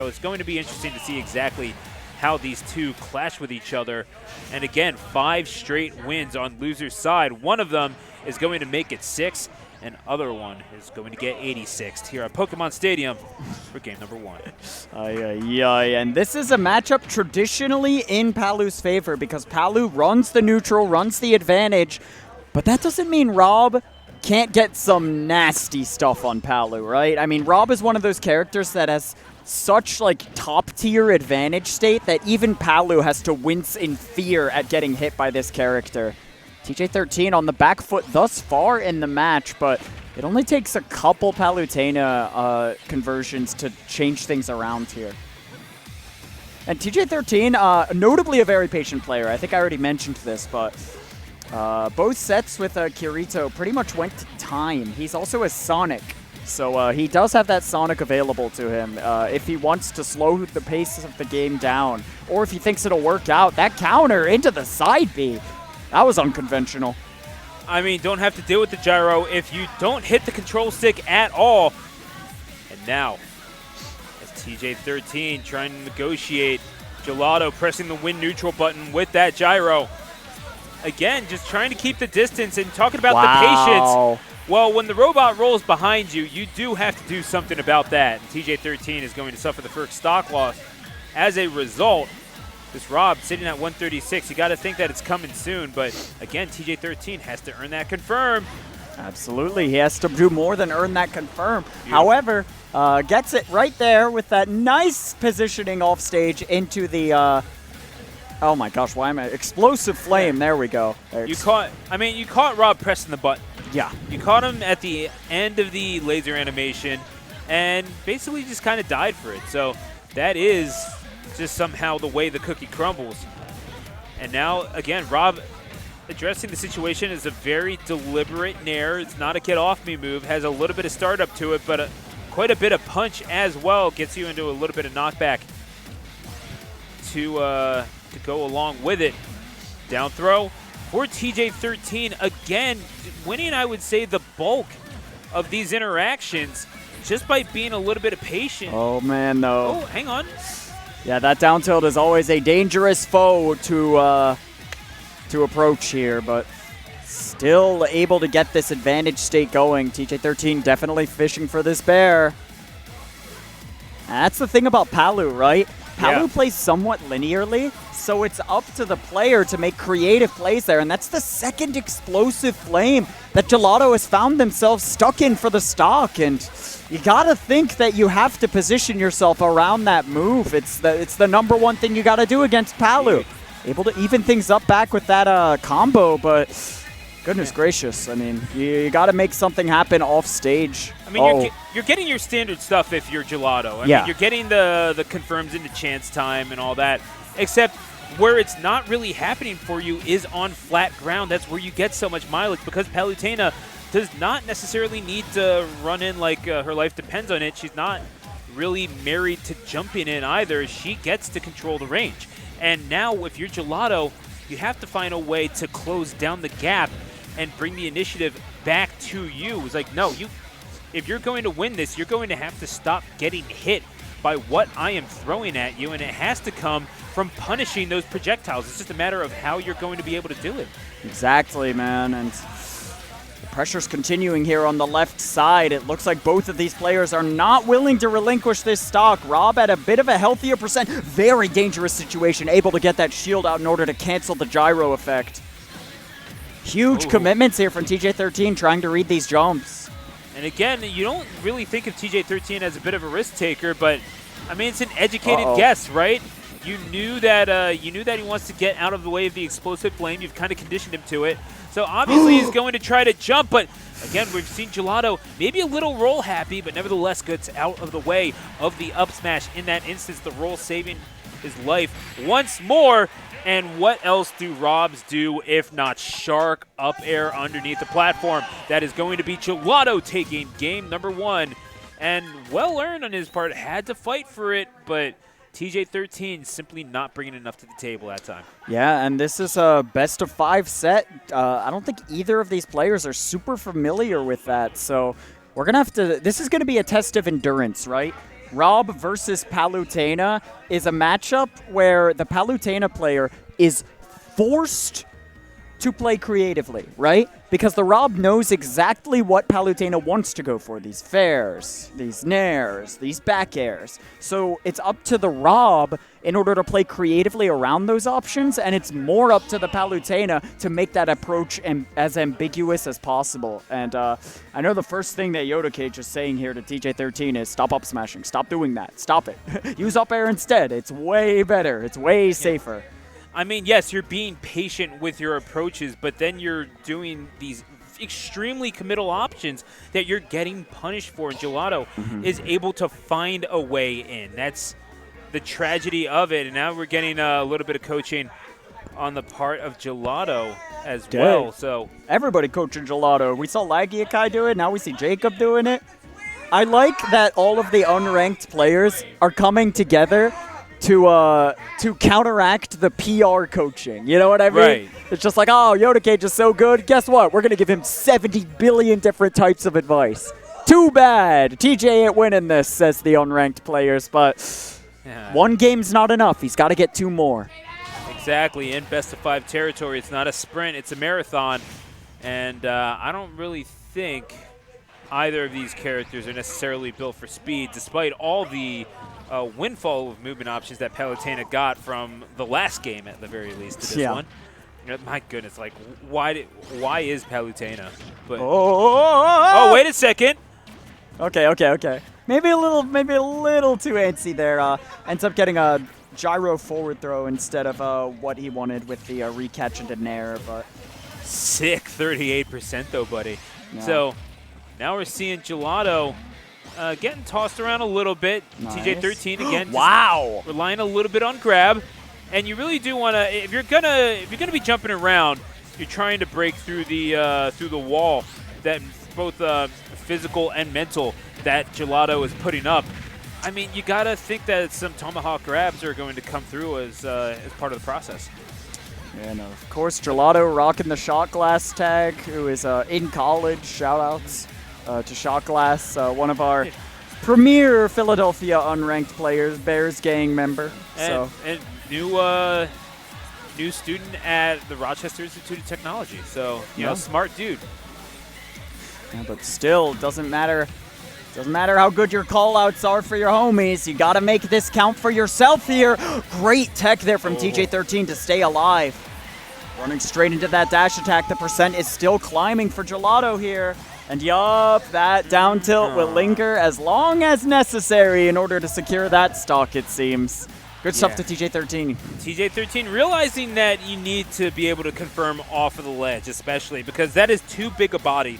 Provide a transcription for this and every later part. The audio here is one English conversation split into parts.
So it's going to be interesting to see exactly how these two clash with each other. And again, 5 straight wins on loser's side. One of them is going to make it 6, and other one is going to get 86th here at Pokemon Stadium for game number 1. And this is a matchup traditionally in Palu's favor because Palu runs the neutral, runs the advantage, but that doesn't mean Rob can't get some nasty stuff on Palu, right? I mean, Rob is one of those characters that has such like top-tier advantage state that even Palu has to wince in fear at getting hit by this character. TJ13 on the back foot thus far in the match, but it only takes a couple Palutena conversions to change things around here. And TJ13, notably a very patient player. I think I already mentioned this, but both sets with Kirito pretty much went to time. He's also a Sonic, so he does have that Sonic available to him if he wants to slow the pace of the game down, or if he thinks it'll work out. That counter into the side B. That was unconventional. I mean, don't have to deal with the gyro if you don't hit the control stick at all. And now, as TJ13 trying to negotiate, Gelato pressing the win neutral button with that gyro. Again, just trying to keep the distance and talking about the patience. Well, when the robot rolls behind you, you do have to do something about that. And TJ13 is going to suffer the first stock loss. As a result, this Rob sitting at 136, you got to think that it's coming soon, but again, TJ13 has to earn that confirm. Absolutely, he has to do more than earn that confirm. However, gets it right there with that nice positioning off stage into the, oh my gosh, why am I, explosive flame, there we go. You caught Rob pressing the button. Yeah. You caught him at the end of the laser animation and basically just kind of died for it. So that is just somehow the way the cookie crumbles. And now, again, Rob addressing the situation is a very deliberate nair. It's not a get-off-me move. Has a little bit of startup to it, but quite a bit of punch as well. Gets you into a little bit of knockback to go along with it. Down throw for TJ13. Again, winning, I would say, the bulk of these interactions just by being a little bit of patient. Oh, man, no. Oh, hang on. Yeah, that down tilt is always a dangerous foe to approach here, but still able to get this advantage state going. TJ13 definitely fishing for this bear. And that's the thing about Palu, right? Palu plays somewhat linearly, so it's up to the player to make creative plays there, and that's the second explosive flame that Gelato has found themselves stuck in for the stock, and you gotta think that you have to position yourself around that move. It's the number one thing you gotta do against Palu. Able to even things up back with that combo, but goodness gracious, I mean, you gotta make something happen off stage. I mean, you're getting your standard stuff if you're Gelato. I mean, you're getting the confirms into chance time and all that, except where it's not really happening for you is on flat ground. That's where you get so much mileage because Palutena does not necessarily need to run in like her life depends on it. She's not really married to jumping in either. She gets to control the range. And now if you're Gelato, you have to find a way to close down the gap and bring the initiative back to you. It's like, no, if you're going to win this, you're going to have to stop getting hit by what I am throwing at you, and it has to come from punishing those projectiles. It's just a matter of how you're going to be able to do it. Exactly, man, and the pressure's continuing here on the left side. It looks like both of these players are not willing to relinquish this stock. Rob at a bit of a healthier percent. Very dangerous situation, able to get that shield out in order to cancel the gyro effect. Huge commitments here from TJ13 trying to read these jumps. And again, you don't really think of TJ13 as a bit of a risk taker, but I mean, it's an educated guess, right? You knew that he wants to get out of the way of the explosive flame. You've kind of conditioned him to it. So obviously he's going to try to jump, but again, we've seen Gelato maybe a little roll happy, but nevertheless gets out of the way of the up smash. In that instance, the roll saving his life once more. And what else do Robs do if not shark up air underneath the platform? That is going to be Gelato taking game number 1. And well earned on his part, had to fight for it, but TJ13 simply not bringing enough to the table that time. Yeah, and this is a best of 5 set. I don't think either of these players are super familiar with that, so we're going to have to – this is going to be a test of endurance, right? Rob versus Palutena is a matchup where the Palutena player is forced to play creatively, right? Because the Rob knows exactly what Palutena wants to go for. These fairs, these nairs, these back airs. So it's up to the Rob in order to play creatively around those options, and it's more up to the Palutena to make that approach as ambiguous as possible. And I know the first thing that Yoda Cage is saying here to TJ13 is stop up smashing, stop doing that, stop it. Use up air instead. It's way better. It's way safer. I mean, yes, you're being patient with your approaches, but then you're doing these extremely committal options that you're getting punished for, and Gelato is able to find a way in. That's the tragedy of it, and now we're getting a little bit of coaching on the part of Gelato as well. So everybody coaching Gelato. We saw Lagiakai do it, now we see Jacob doing it. I like that all of the unranked players are coming together to counteract the PR coaching. You know what I mean? Right. It's just like, oh, Yoda Cage is so good. Guess what? We're going to give him 70 billion different types of advice. Too bad. TJ ain't winning this, says the unranked players. But one game's not enough. He's got to get 2 more. Exactly. In best-of-5 territory, it's not a sprint. It's a marathon. And I don't really think either of these characters are necessarily built for speed, despite all the windfall of movement options that Palutena got from the last game, at the very least, to this one. My goodness, like, why is Palutena? But oh, wait a second. Okay. Maybe a little too antsy there. Ends up getting a gyro forward throw instead of what he wanted with the recatch into nair, but sick 38% though, buddy. Yeah. So now we're seeing Gelato getting tossed around a little bit. Nice. TJ13 again. Wow. Relying a little bit on grab, and you really do want to. If you're gonna be jumping around, you're trying to break through the wall that both physical and mental that Gelato is putting up. I mean, you gotta think that some tomahawk grabs are going to come through as part of the process. And of course, Gelato rocking the shot glass tag, who is in college. Shout outs to Shot Glass, one of our premier Philadelphia unranked players, Bears gang member. And new student at the Rochester Institute of Technology. So, you know, smart dude. Yeah, but still, doesn't matter how good your call-outs are for your homies. You got to make this count for yourself here. Great tech there from TJ13 to stay alive. Running straight into that dash attack. The percent is still climbing for Gelato here. And yup, that down tilt will linger as long as necessary in order to secure that stock, it seems. Good stuff to TJ13. TJ13 realizing that you need to be able to confirm off of the ledge, especially because that is too big a body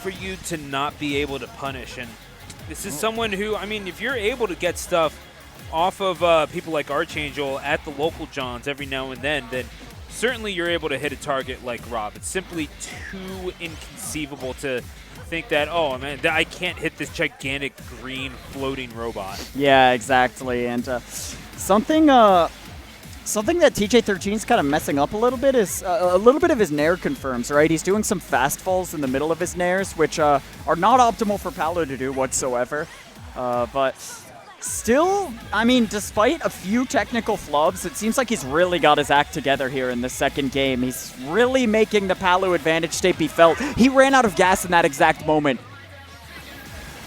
for you to not be able to punish. And this is someone who, I mean, if you're able to get stuff off of people like Archangel at the local Johns every now and then certainly you're able to hit a target like Rob. It's simply too inconceivable to think that, oh, man, I can't hit this gigantic green floating robot. Yeah, exactly. And something that TJ13 is kind of messing up a little bit is a little bit of his nair confirms, right? He's doing some fast falls in the middle of his nairs, which are not optimal for Paolo to do whatsoever. But still, I mean, despite a few technical flubs, it seems like he's really got his act together here in the second game. He's really making the Paolo advantage state be felt. He ran out of gas in that exact moment.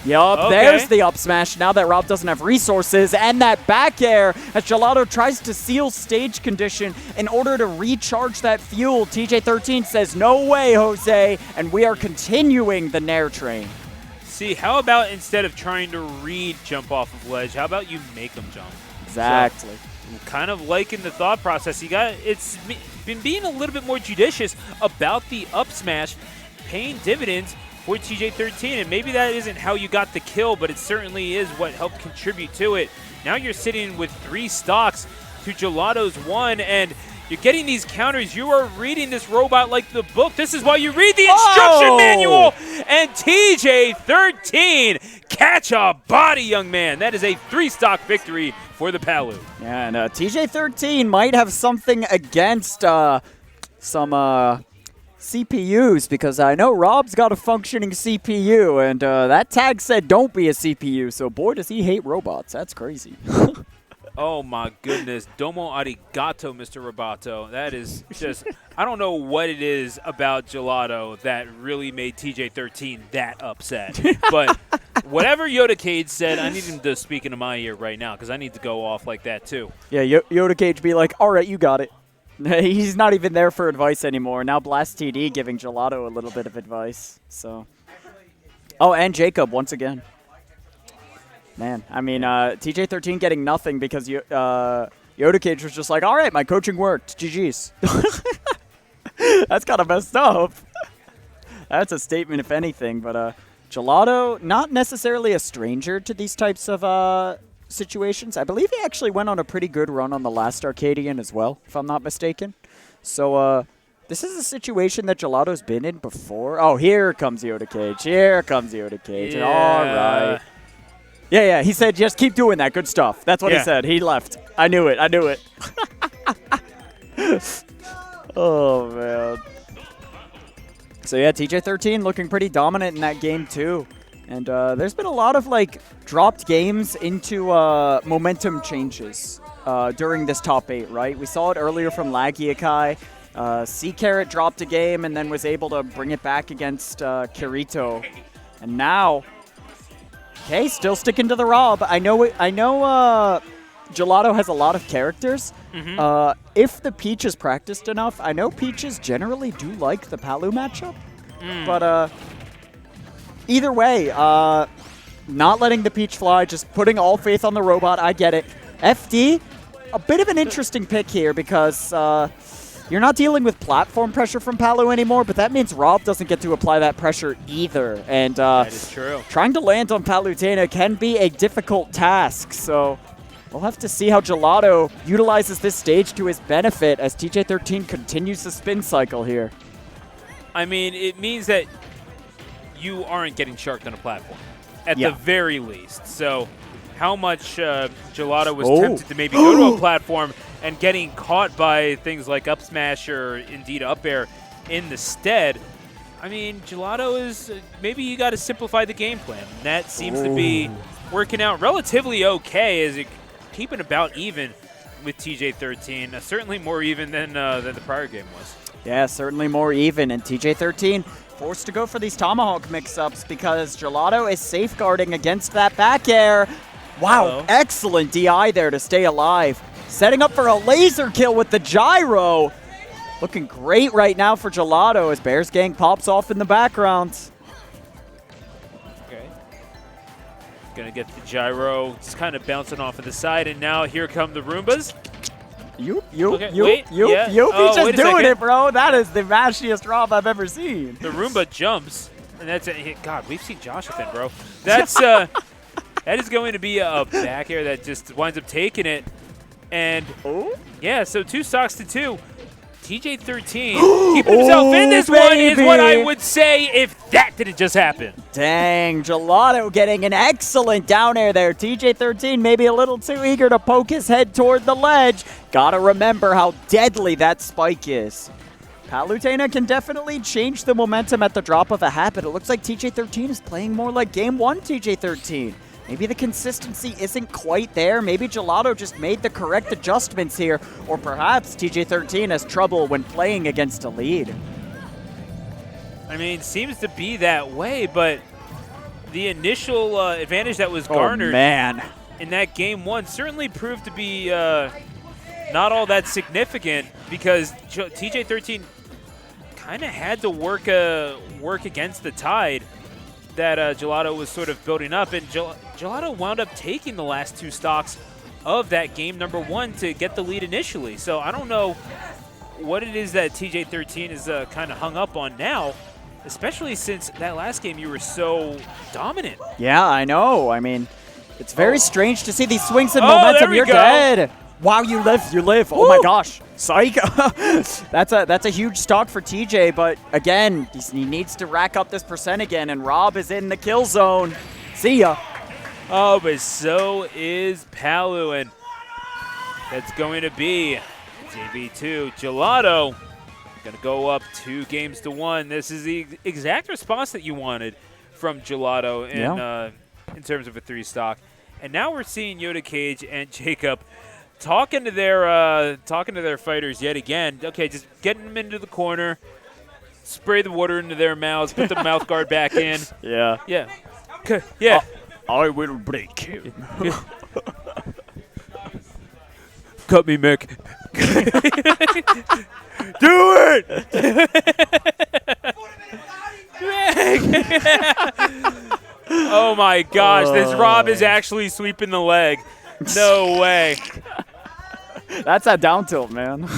Yup, there's the up smash now that Rob doesn't have resources, and that back air as Gelato tries to seal stage condition in order to recharge that fuel. TJ13 says, no way, Jose, and we are continuing the nair train. See, how about instead of trying to read jump off of ledge, how about you make them jump? Exactly. So, kind of liking the thought process. It's been being a little bit more judicious about the up smash, paying dividends for TJ13, and maybe that isn't how you got the kill, but it certainly is what helped contribute to it. Now you're sitting with 3 stocks to Gelato's 1, and you're getting these counters. You are reading this robot like the book. This is why you read the instruction manual. And TJ13, catch a body, young man. That is a 3-stock victory for the Palu. Yeah, and TJ13 might have something against some CPUs because I know Rob's got a functioning CPU, and that tag said don't be a CPU, so boy does he hate robots. That's crazy. Oh my goodness. Domo arigato, Mr. Roboto. That is just, I don't know what it is about Gelato that really made TJ13 that upset. But whatever Yoda Cage said, I need him to speak into my ear right now because I need to go off like that too. Yeah, Yoda Cage be like, all right, you got it. He's not even there for advice anymore. Now Blast TD giving Gelato a little bit of advice. So, oh, and Jacob once again. Man, I mean, TJ13 getting nothing because Yoda Cage was just like, all right, my coaching worked. GG's. That's kind of messed up. That's a statement, if anything. But Gelato, not necessarily a stranger to these types of situations. I believe he actually went on a pretty good run on the last Arcadian as well, if I'm not mistaken. So this is a situation that Gelato's been in before. Oh, here comes Yoda Cage. Here comes Yoda Cage. Yeah. All right. Yeah, he said, just keep doing that. Good stuff. That's what he said. He left. I knew it. Oh, man. So, yeah, TJ13 looking pretty dominant in that game, too. And there's been a lot of, like, dropped games into momentum changes during this top 8, right? We saw it earlier from Laggy Akai. C-Carrot dropped a game and then was able to bring it back against Kirito. And now... Okay, still sticking to the Rob. I know Gelato has a lot of characters. Mm-hmm. If the Peach is practiced enough, I know Peaches generally do like the Palu matchup. But either way, not letting the Peach fly, just putting all faith on the robot. I get it. FD, a bit of an interesting pick here because you're not dealing with platform pressure from Palu anymore, but that means Rob doesn't get to apply that pressure either. And that is true. Trying to land on Palutena can be a difficult task, so we'll have to see how Gelato utilizes this stage to his benefit as TJ13 continues the spin cycle here. I mean, it means that you aren't getting sharked on a platform, at the very least. So how much Gelato was tempted to maybe go to a platform and getting caught by things like up smash or indeed up air in the stead. I mean, Gelato is, maybe you got to simplify the game plan. And that seems to be working out relatively okay as it keeping about even with TJ13. Certainly more even than the prior game was. Yeah, certainly more even. And TJ13 forced to go for these Tomahawk mix-ups because Gelato is safeguarding against that back air. Wow, excellent DI there to stay alive. Setting up for a laser kill with the gyro. Looking great right now for Gelato as Bears Gang pops off in the background. Okay. Gonna get the gyro. It's kind of bouncing off of the side, and now here come the Roombas. Yoop. Oh, He's just doing it, bro. That is the mashiest Rob I've ever seen. The Roomba jumps, and that's it. God, we've seen Joshathan, bro. That's that is going to be a back air that just winds up taking it. And yeah, so 2 stocks to 2. TJ13 keeping himself in this one is what I would say if that didn't just happen. Dang, Gelato getting an excellent down air there. TJ13 maybe a little too eager to poke his head toward the ledge. Gotta remember how deadly that spike is. Palutena can definitely change the momentum at the drop of a hat, but it looks like TJ13 is playing more like Game 1 TJ13. Maybe the consistency isn't quite there. Maybe Gelato just made the correct adjustments here. Or perhaps TJ13 has trouble when playing against a lead. I mean, seems to be that way, but the initial advantage that was garnered in that Game 1 certainly proved to be not all that significant because TJ13 kind of had to work against the tide that Gelato was sort of building up, and Gelato wound up taking the last 2 stocks of that game number 1 to get the lead initially. So I don't know what it is that TJ13 is kind of hung up on now, especially since that last game you were so dominant. Yeah, I know. I mean, it's very strange to see these swings in momentum. You're dead. Wow, you live. Oh my gosh. Psych. That's a huge stock for TJ, but again, he needs to rack up this percent again, and Rob is in the kill zone. See ya. Oh, but so is Palu, and that's going to be JV2. Gelato Going to go up 2-1. This is the exact response that you wanted from Gelato in terms of a 3-stock. And now we're seeing Yoda Cage and Jacob talking to their fighters yet again. Okay, just getting them into the corner, spray the water into their mouths, put the mouth guard back in. Yeah. Yeah. Yeah. I will break him. Cut me, Mick. Do it! Oh my gosh, this Rob is actually sweeping the leg. No way. That's that down tilt, man.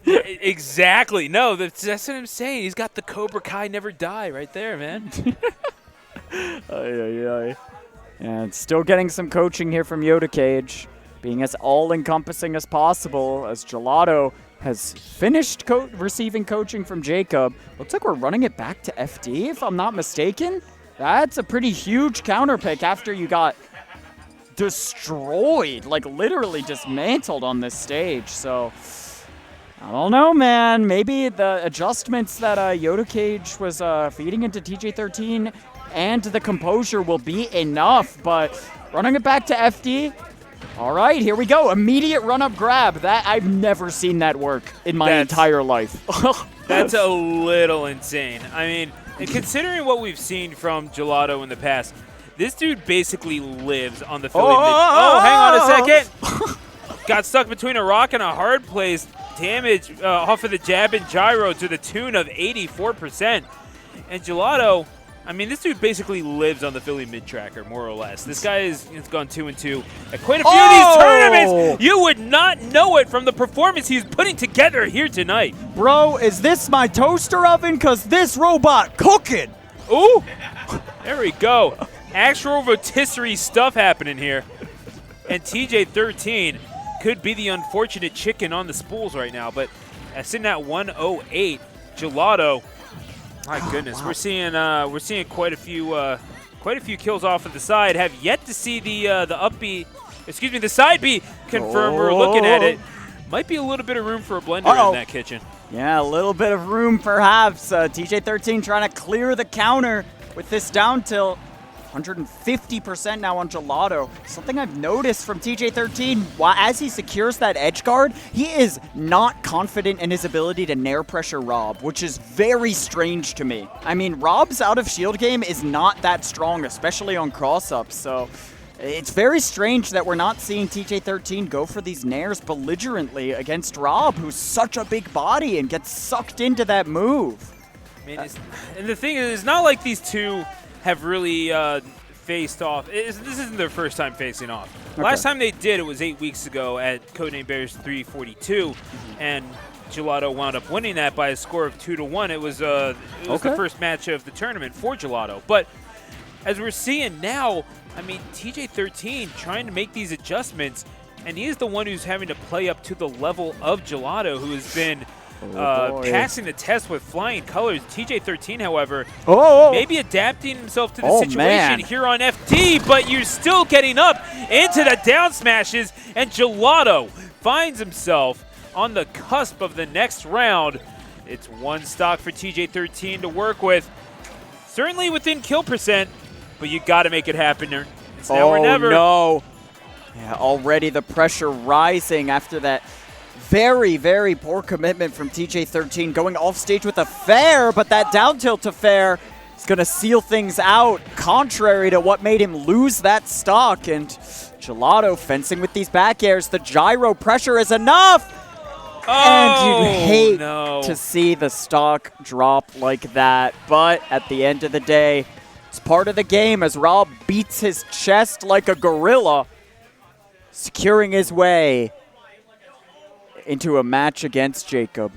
Exactly. No, that's what I'm saying. He's got the Cobra Kai never die right there, man. And still getting some coaching here from Yoda Cage, being as all-encompassing as possible as Gelato has finished receiving coaching from Jacob. Looks like we're running it back to FD, if I'm not mistaken. That's a pretty huge counter pick after you got destroyed, like literally dismantled on this stage. So, I don't know, man. Maybe the adjustments that Yoda Cage was feeding into TJ13 and the composure will be enough, but running it back to FD. All right, here we go. Immediate run-up grab. That I've never seen that work in my entire life. That's a little insane. I mean, considering what we've seen from Gelato in the past, this dude basically lives on the Philly mid. Oh, hang on a second. Got stuck between a rock and a hard place. Damage off of the jab and gyro to the tune of 84%. And Gelato, I mean, this dude basically lives on the Philly mid-tracker, more or less. This guy has gone 2-2 at quite a few of these tournaments. You would not know it from the performance he's putting together here tonight. Bro, is this my toaster oven? Because this robot cooking. Ooh, there we go. Actual rotisserie stuff happening here. And TJ13 could be the unfortunate chicken on the spools right now, but sitting at 108, Gelato. My goodness, wow. We're seeing quite a few kills off of the side. Have yet to see the side B confirmed. We're looking at it. Might be a little bit of room for a blender in that kitchen. Yeah, a little bit of room perhaps. TJ13 trying to clear the counter with this down tilt. 150% now on Gelato. Something I've noticed from TJ13, as he secures that edge guard, he is not confident in his ability to nair pressure Rob, which is very strange to me. I mean, Rob's out of shield game is not that strong, especially on cross-ups, so it's very strange that we're not seeing TJ13 go for these nairs belligerently against Rob, who's such a big body and gets sucked into that move. I mean, and the thing is, it's not like these two have really faced off. This isn't their first time facing off. Okay. Last time they did, it was 8 weeks ago at Codename Bears 342, and Gelato wound up winning that by a score of 2-1. It was the first match of the tournament for Gelato. But as we're seeing now, I mean, TJ13 trying to make these adjustments, and he is the one who's having to play up to the level of Gelato, who has been passing the test with flying colors. TJ13, however, maybe adapting himself to the situation here on FD, but you're still getting up into the down smashes, and Gelato finds himself on the cusp of the next round. It's one stock for TJ13 to work with. Certainly within kill percent, but you got to make it happen. It's now or never. No. Yeah, already the pressure rising after that very, very poor commitment from TJ13, going off stage with a fair, but that down tilt to fair is going to seal things out, contrary to what made him lose that stock. And Gelato fencing with these back airs. The gyro pressure is enough. And you'd hate to see the stock drop like that. But at the end of the day, it's part of the game as Rob beats his chest like a gorilla, securing his way into a match against Jacob.